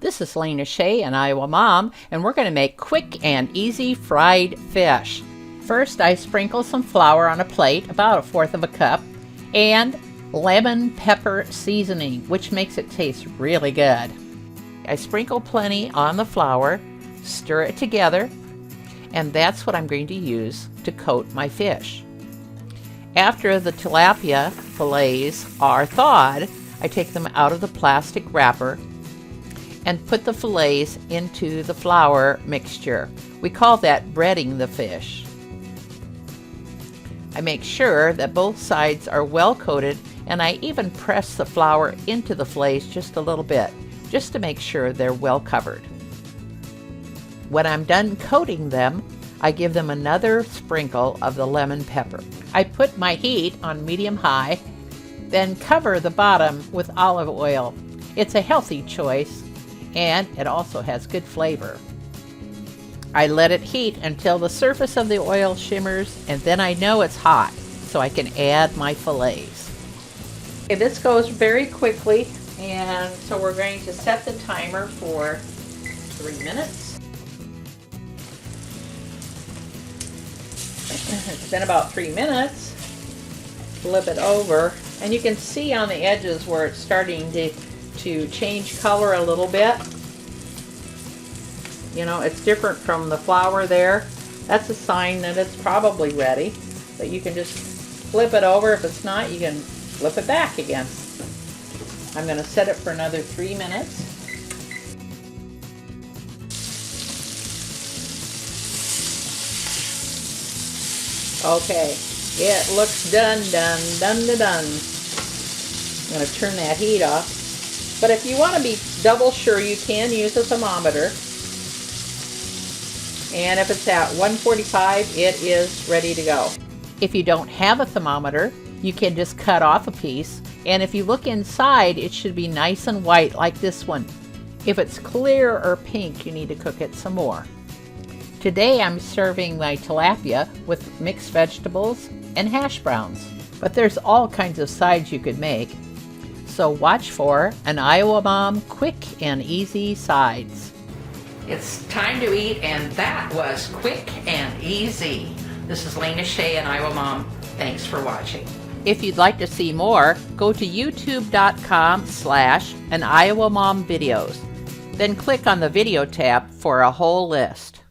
This is Lena Shea, an Iowa mom, and we're going to make quick and easy fried fish. First, I sprinkle some flour on a plate, about 1/4 of a cup, and lemon pepper seasoning, which makes it taste really good. I sprinkle plenty on the flour, stir it together, and that's what I'm going to use to coat my fish. After the tilapia fillets are thawed, I take them out of the plastic wrapper and put the fillets into the flour mixture. We call that breading the fish. I make sure that both sides are well coated, and I even press the flour into the fillets just a little bit, just to make sure they're well covered. When I'm done coating them, I give them another sprinkle of the lemon pepper. I put my heat on medium-high, then cover the bottom with olive oil. It's a healthy choice, and it also has good flavor. I let it heat until the surface of the oil shimmers, and then I know it's hot, so I can add my fillets. Okay, this goes very quickly, and so we're going to set the timer for 3 minutes. It's been about 3 minutes. Flip it over, and you can see on the edges where it's starting to change color a little bit. You know, it's different from the flour there. That's a sign that it's probably ready. But you can just flip it over. If it's not, you can flip it back again. I'm going to set it for another 3 minutes. Okay, it looks done. I'm going to turn that heat off. But if you want to be double sure, you can use a thermometer. And if it's at 145, it is ready to go. If you don't have a thermometer, you can just cut off a piece. And if you look inside, it should be nice and white like this one. If it's clear or pink, you need to cook it some more. Today I'm serving my tilapia with mixed vegetables and hash browns. But there's all kinds of sides you could make. So watch for an Iowa Mom quick and easy sides. It's time to eat, and that was quick and easy. This is Lena Shea, an Iowa Mom. Thanks for watching. If you'd like to see more, go to youtube.com/an Iowa Mom videos. Then click on the video tab for a whole list.